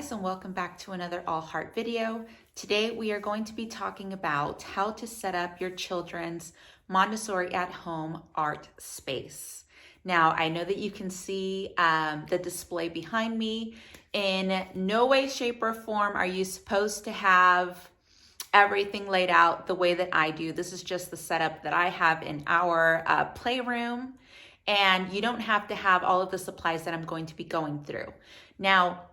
guys, and welcome back to another All Heart video. Today we are going to be talking about how to set up your children's Montessori at home art space. Now, I know that you can see the display behind me. In no way, shape, or form are you supposed to have everything laid out the way that I do. This is just the setup that I have in our playroom, and you don't have to have all of the supplies that I'm going to be going through. Now,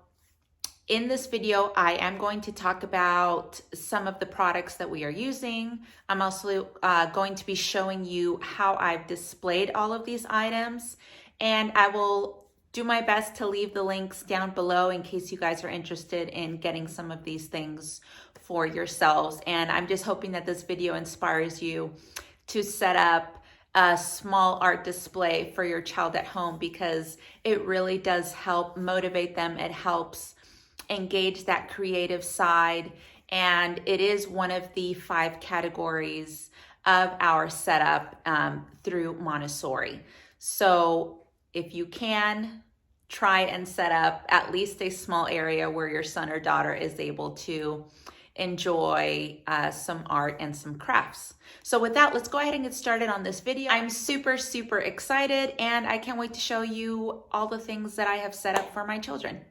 in this video, I am going to talk about some of the products that we are using. I'm also going to be showing you how I've displayed all of these items, and I will do my best to leave the links down below in case you guys are interested in getting some of these things for yourselves. And I'm just hoping that this video inspires you to set up a small art display for your child at home, because it really does help motivate them. It helps engage that creative side, and it is one of the 5 categories of our setup through Montessori. So if you can, try and set up at least a small area where your son or daughter is able to enjoy some art and some crafts. So with that, let's go ahead and get started on this video. I'm super excited, and I can't wait to show you all the things that I have set up for my children.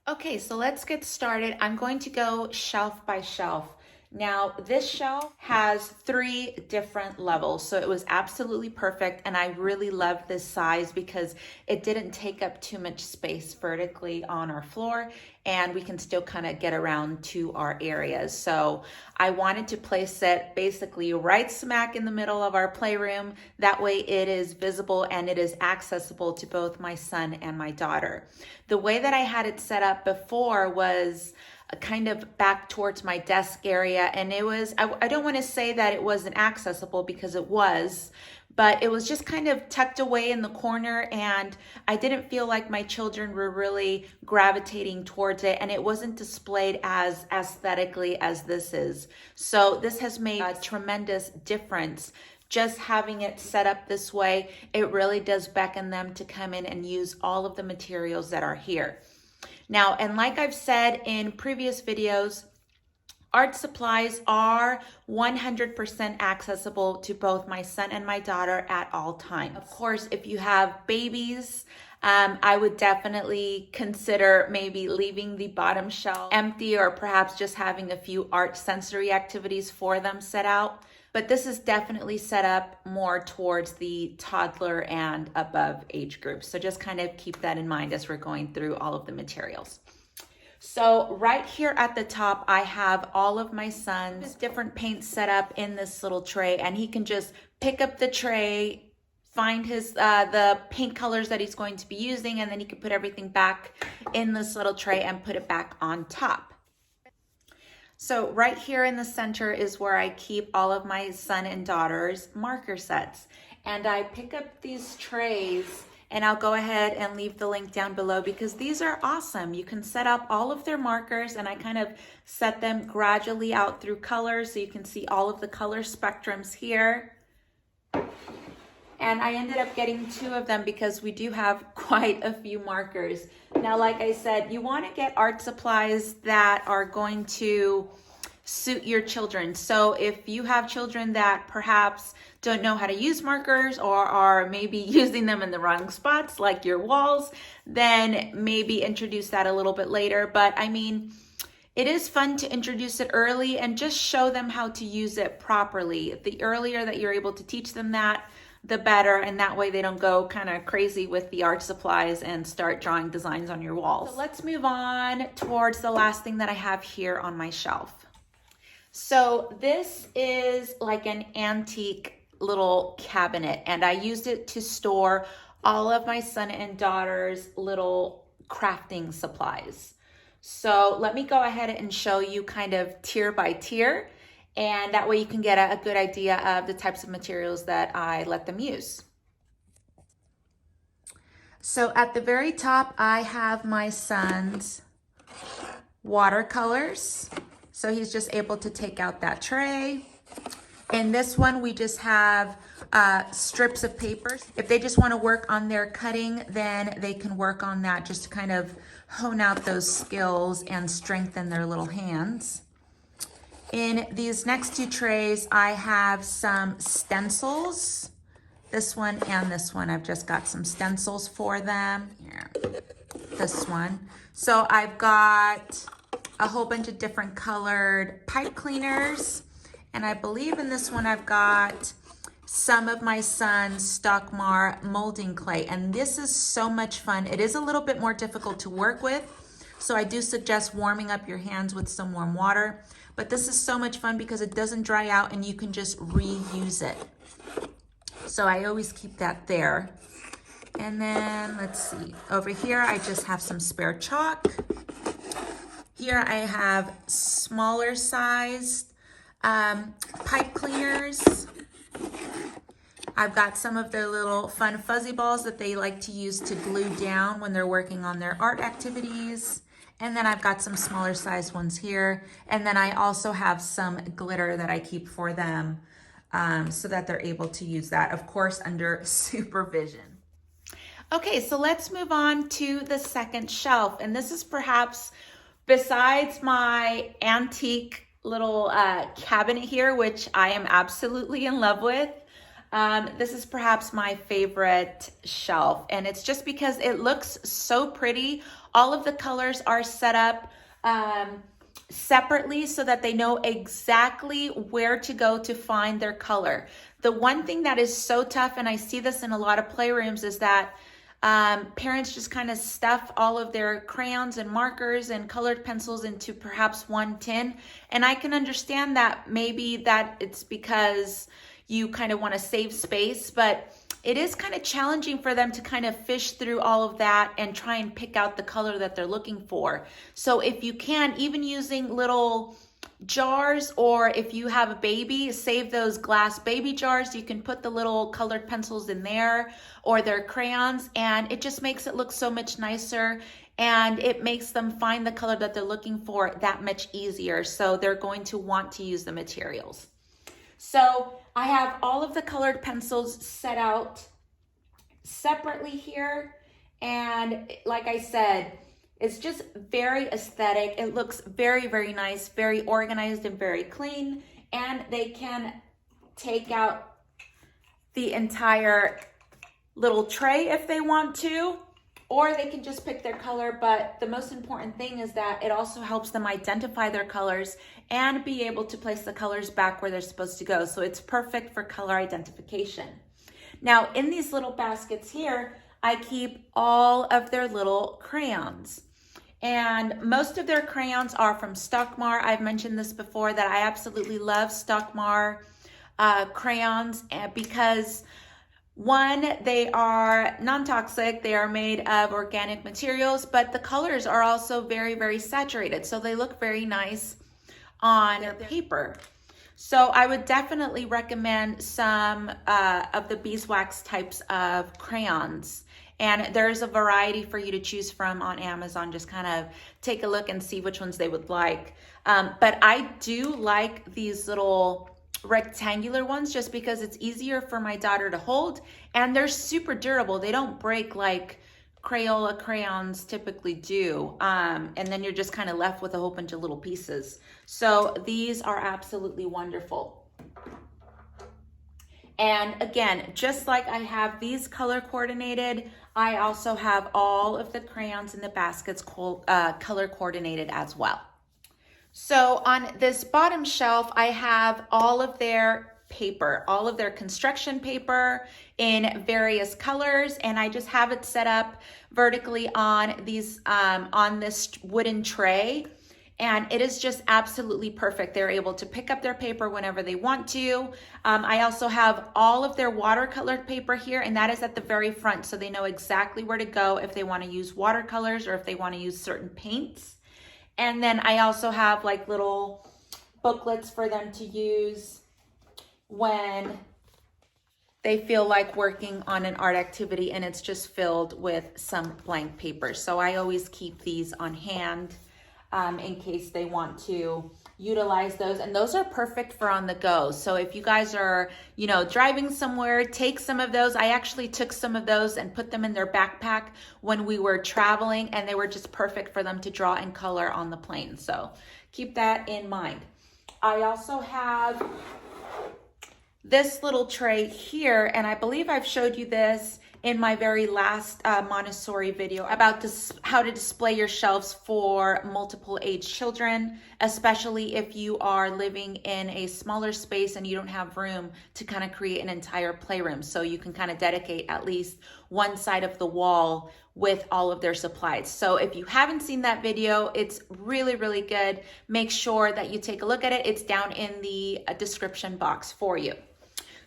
Okay, so let's get started. I'm going to go shelf by shelf. Now, this shelf has 3 different levels, so it was absolutely perfect, and I really love this size because it didn't take up too much space vertically on our floor, and we can still kind of get around to our areas. So I wanted to place it basically right smack in the middle of our playroom. That way it is visible and it is accessible to both my son and my daughter. The way that I had it set up before was kind of back towards my desk area, and it was, I don't want to say that it wasn't accessible, because it was, but it was just kind of tucked away in the corner, and I didn't feel like my children were really gravitating towards it, and it wasn't displayed as aesthetically as this is. So this has made a tremendous difference. Just having it set up this way, it really does beckon them to come in and use all of the materials that are here. Now, and like I've said in previous videos, art supplies are 100% accessible to both my son and my daughter at all times. Of course, if you have babies, I would definitely consider maybe leaving the bottom shelf empty, or perhaps just having a few art sensory activities for them set out. But this is definitely set up more towards the toddler and above age group. So just kind of keep that in mind as we're going through all of the materials. So right here at the top, I have all of my son's different paints set up in this little tray, and he can just pick up the tray, find his the paint colors that he's going to be using, and then he can put everything back in this little tray and put it back on top. So right here in the center is where I keep all of my son and daughter's marker sets. And I pick up these trays, and I'll go ahead and leave the link down below, because these are awesome. You can set up all of their markers, and I kind of set them gradually out through colors, so you can see all of the color spectrums here. And I ended up getting 2 of them because we do have quite a few markers. Now, like I said, you want to get art supplies that are going to suit your children. So if you have children that perhaps don't know how to use markers, or are maybe using them in the wrong spots, like your walls, then maybe introduce that a little bit later. But I mean, it is fun to introduce it early and just show them how to use it properly. The earlier that you're able to teach them that, the better, and that way they don't go kind of crazy with the art supplies and start drawing designs on your walls. So let's move on towards the last thing that I have here on my shelf. So this is like an antique little cabinet, and I used it to store all of my son and daughter's little crafting supplies. So let me go ahead and show you kind of tier by tier, and that way you can get a good idea of the types of materials that I let them use. So at the very top, I have my son's watercolors. So he's just able to take out that tray. In this one, we just have strips of paper. If they just want to work on their cutting, then they can work on that just to kind of hone out those skills and strengthen their little hands. In these next two trays, I have some stencils. This one and this one, I've just got some stencils for them. Here, this one. So I've got a whole bunch of different colored pipe cleaners. And I believe in this one, I've got some of my son's Stockmar molding clay. And this is so much fun. It is a little bit more difficult to work with. So I do suggest warming up your hands with some warm water. But this is so much fun because it doesn't dry out and you can just reuse it. So I always keep that there. And then let's see, over here I just have some spare chalk. Here I have smaller sized pipe cleaners. I've got some of their little fun fuzzy balls that they like to use to glue down when they're working on their art activities. And then I've got some smaller sized ones here. And then I also have some glitter that I keep for them so that they're able to use that, of course, under supervision. Okay, so let's move on to the second shelf. And this is perhaps, besides my antique little cabinet here, which I am absolutely in love with, this is perhaps my favorite shelf. And it's just because it looks so pretty. All of the colors are set up separately so that they know exactly where to go to find their color. The one thing that is so tough, and I see this in a lot of playrooms, is that parents just kind of stuff all of their crayons and markers and colored pencils into perhaps one tin. And I can understand that maybe that it's because you kind of want to save space, but it is kind of challenging for them to kind of fish through all of that and try and pick out the color that they're looking for. So if you can, even using little jars, or if you have a baby, save those glass baby jars. You can put the little colored pencils in there or their crayons, and it just makes it look so much nicer, and it makes them find the color that they're looking for that much easier. So they're going to want to use the materials. So I have all of the colored pencils set out separately here. And like I said, it's just very aesthetic. It looks very, very nice, very organized and very clean. And they can take out the entire little tray if they want to, or they can just pick their color. But the most important thing is that it also helps them identify their colors and be able to place the colors back where they're supposed to go. So it's perfect for color identification. Now, in these little baskets here, I keep all of their little crayons. And most of their crayons are from Stockmar. I've mentioned this before that I absolutely love Stockmar crayons because one, they are non-toxic, they are made of organic materials, but the colors are also very, very saturated. So they look very nice on their paper. So I would definitely recommend some of the beeswax types of crayons. And there's a variety for you to choose from on Amazon. Just kind of take a look and see which ones they would like. But I do like these little rectangular ones just because it's easier for my daughter to hold, and they're super durable. They don't break like Crayola crayons typically do. And then you're just kind of left with a whole bunch of little pieces. So these are absolutely wonderful. And again, just like I have these color coordinated, I also have all of the crayons in the baskets color coordinated as well. So on this bottom shelf, I have all of their paper, all of their construction paper in various colors, and I just have it set up vertically on these on this wooden tray. And it is just absolutely perfect. They're able to pick up their paper whenever they want to. I also have all of their watercolored paper here, and that is at the very front, so they know exactly where to go if they want to use watercolors or if they want to use certain paints. And then I also have like little booklets for them to use when they feel like working on an art activity, and it's just filled with some blank paper. So I always keep these on hand in case they want to utilize those, and those are perfect for on the go. So if you guys are, you know, driving somewhere, take some of those. I actually took some of those and put them in their backpack when we were traveling, and they were just perfect for them to draw and color on the plane. So keep that in mind. I also have this little tray here, and I believe I've showed you this in my very last Montessori video about how to display your shelves for multiple age children, especially if you are living in a smaller space and you don't have room to kind of create an entire playroom. So you can kind of dedicate at least one side of the wall with all of their supplies. So if you haven't seen that video, it's really, really good. Make sure that you take a look at it. It's down in the description box for you.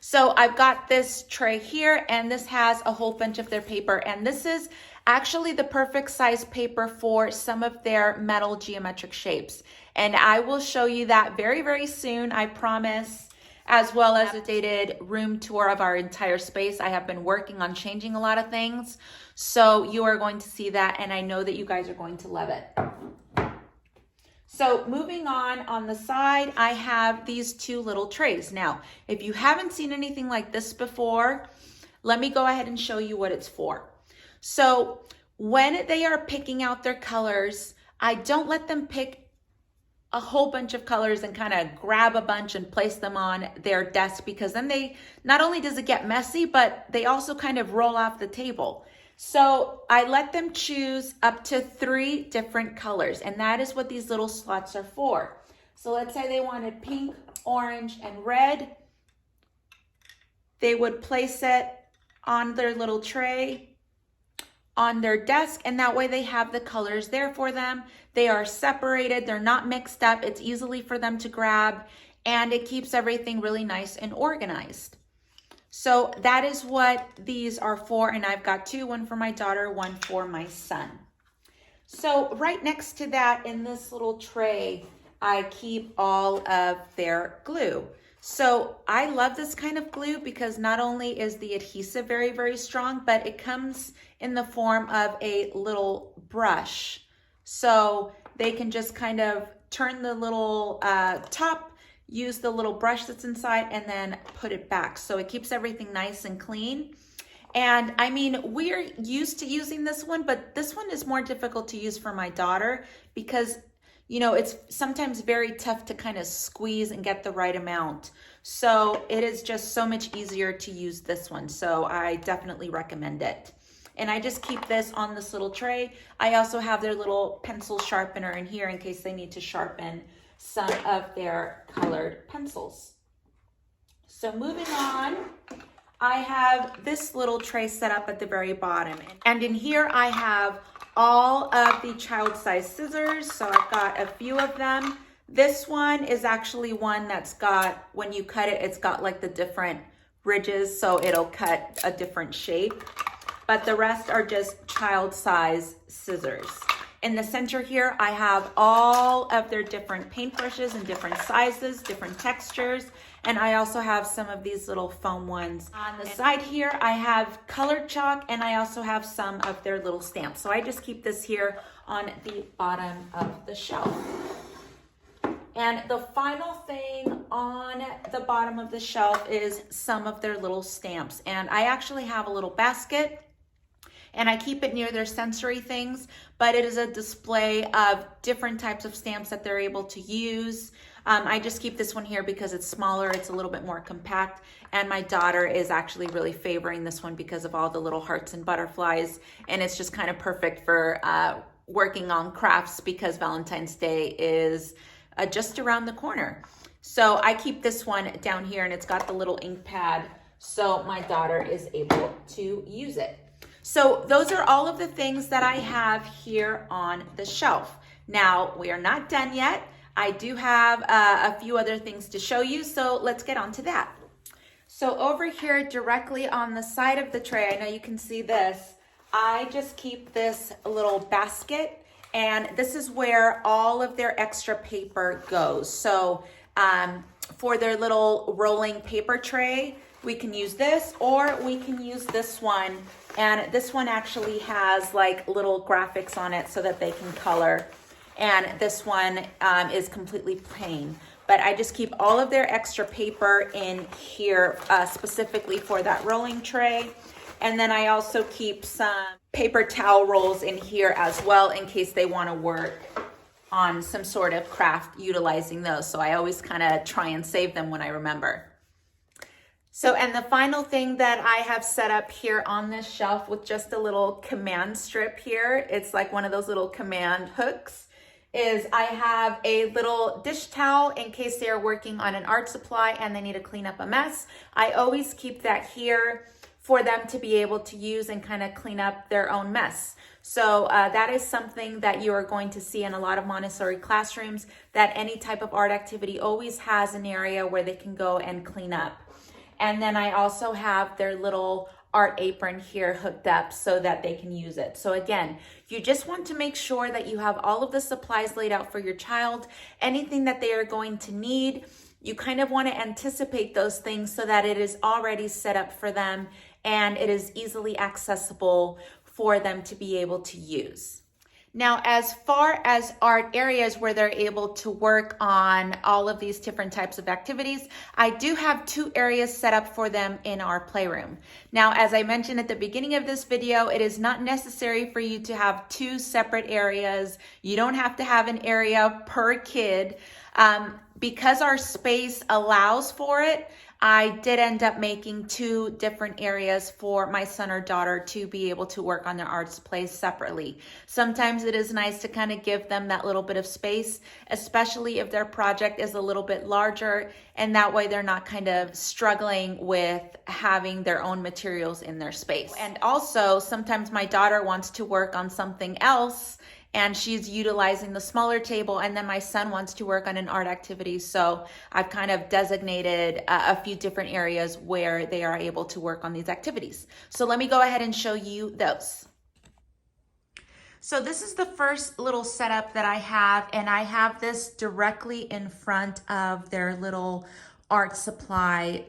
So I've got this tray here, and this has a whole bunch of their paper, and this is actually the perfect size paper for some of their metal geometric shapes. And I will show you that very, very soon, I promise, as well as a dated room tour of our entire space. I have been working on changing a lot of things, so you are going to see that, and I know that you guys are going to love it. So moving on the side, I have these two little trays. Now, if you haven't seen anything like this before, let me go ahead and show you what it's for. So when they are picking out their colors, I don't let them pick a whole bunch of colors and kind of grab a bunch and place them on their desk, because then not only does it get messy, but they also kind of roll off the table. So I let them choose up to 3 different colors, and that is what these little slots are for. So let's say they wanted pink, orange, and red. They would place it on their little tray on their desk, and that way they have the colors there for them. They are separated, they're not mixed up, it's easily for them to grab, and it keeps everything really nice and organized. So that is what these are for, and I've got 2, one for my daughter, one for my son. So right next to that in this little tray, I keep all of their glue. So I love this kind of glue because not only is the adhesive very, very strong, but it comes in the form of a little brush. So they can just kind of turn the little top, use the little brush that's inside, and then put it back. So it keeps everything nice and clean. And I mean, we're used to using this one, but this one is more difficult to use for my daughter because, you know, it's sometimes very tough to kind of squeeze and get the right amount. So it is just so much easier to use this one. So I definitely recommend it. And I just keep this on this little tray. I also have their little pencil sharpener in here in case they need to sharpen some of their colored pencils. So moving on, I have this little tray set up at the very bottom. And in here I have all of the child-sized scissors. So I've got a few of them. This one is actually one that's got, when you cut it, it's got like the different ridges, so it'll cut a different shape. But the rest are just child-sized scissors. In the center here, I have all of their different paintbrushes in different sizes, different textures, and I also have some of these little foam ones. On the side here, I have colored chalk, and I also have some of their little stamps. So I just keep this here on the bottom of the shelf. And the final thing on the bottom of the shelf is some of their little stamps. And I actually have a little basket, and I keep it near their sensory things, but it is a display of different types of stamps that they're able to use. I just keep this one here because it's smaller, it's a little bit more compact, and my daughter is actually really favoring this one because of all the little hearts and butterflies, and it's just kind of perfect for working on crafts because Valentine's Day is just around the corner. So I keep this one down here, and it's got the little ink pad, so my daughter is able to use it. So those are all of the things that I have here on the shelf. Now, we are not done yet. I do have a few other things to show you, so let's get on to that. So over here directly on the side of the tray, I know you can see this, I just keep this little basket, and this is where all of their extra paper goes. So for their little rolling paper tray, we can use this, or we can use this one. And this one actually has like little graphics on it so that they can color. and this one is completely plain. But I just keep all of their extra paper in here specifically for that rolling tray. And then I also keep some paper towel rolls in here as well in case they want to work on some sort of craft utilizing those. So I always kind of try and save them when I remember. So, and the final thing that I have set up here on this shelf with just a little command strip here, it's like one of those little command hooks, is I have a little dish towel in case they are working on an art supply and they need to clean up a mess. I always keep that here for them to be able to use and kind of clean up their own mess. So that is something that you are going to see in a lot of Montessori classrooms, that any type of art activity always has an area where they can go and clean up. And then I also have their little art apron here hooked up so that they can use it. So again, you just want to make sure that you have all of the supplies laid out for your child, anything that they are going to need. You kind of want to anticipate those things so that it is already set up for them and it is easily accessible for them to be able to use. Now, as far as art areas where they're able to work on all of these different types of activities, I do have 2 areas set up for them in our playroom. Now, as I mentioned at the beginning of this video, it is not necessary for you to have 2 separate areas. You don't have to have an area per kid. Because our space allows for it, I did end up making 2 different areas for my son or daughter to be able to work on their arts plays separately. Sometimes it is nice to kind of give them that little bit of space, especially if their project is a little bit larger, and that way they're not kind of struggling with having their own materials in their space. And also, sometimes my daughter wants to work on something else and she's utilizing the smaller table, and then my son wants to work on an art activity. So I've kind of designated a few different areas where they are able to work on these activities. So let me go ahead and show you those. So this is the first little setup that I have, and I have this directly in front of their little art supply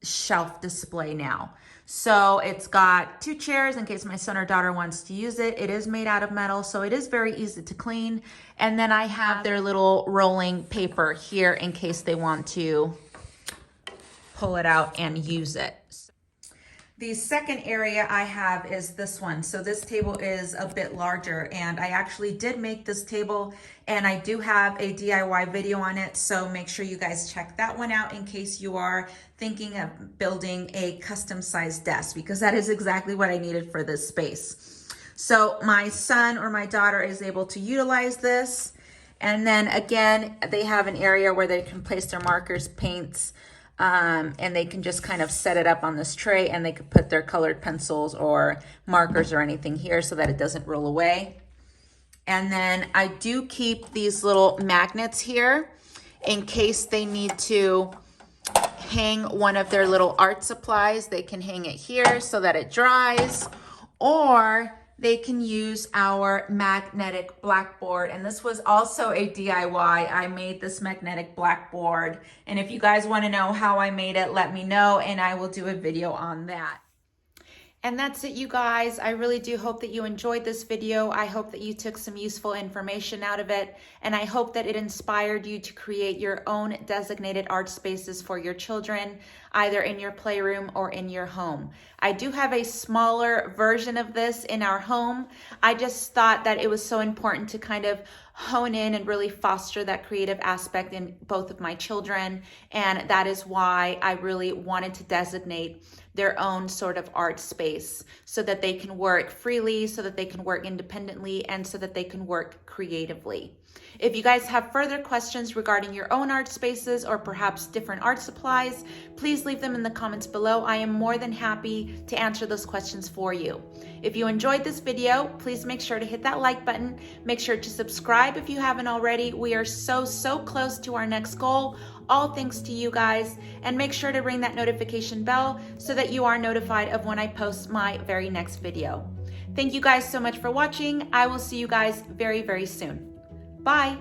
shelf display now. So it's got 2 chairs in case my son or daughter wants to use it. It is made out of metal, so it is very easy to clean. And then I have their little rolling paper here in case they want to pull it out and use it. The second area I have is this one. So this table is a bit larger, and I actually did make this table, and I do have a DIY video on it. So make sure you guys check that one out in case you are thinking of building a custom sized desk, because that is exactly what I needed for this space. So my son or my daughter is able to utilize this. And then again, they have an area where they can place their markers, paints, and they can just kind of set it up on this tray, and they could put their colored pencils or markers or anything here so that it doesn't roll away. And then I do keep these little magnets here in case they need to hang one of their little art supplies. They can hang it here so that it dries, or they can use our magnetic blackboard. And this was also a DIY. I made this magnetic blackboard. And if you guys want to know how I made it, let me know and I will do a video on that. And that's it, you guys. I really do hope that you enjoyed this video. I hope that you took some useful information out of it, and I hope that it inspired you to create your own designated art spaces for your children, either in your playroom or in your home. I do have a smaller version of this in our home. I just thought that it was so important to kind of hone in and really foster that creative aspect in both of my children, and that is why I really wanted to designate their own sort of art space so that they can work freely, so that they can work independently, and so that they can work creatively. If you guys have further questions regarding your own art spaces or perhaps different art supplies, please leave them in the comments below. I am more than happy to answer those questions for you. If you enjoyed this video, please make sure to hit that like button. Make sure to subscribe if you haven't already. We are so close to our next goal, all thanks to you guys. And make sure to ring that notification bell so that you are notified of when I post my very next video. Thank you guys so much for watching. I will see you guys very soon. Bye.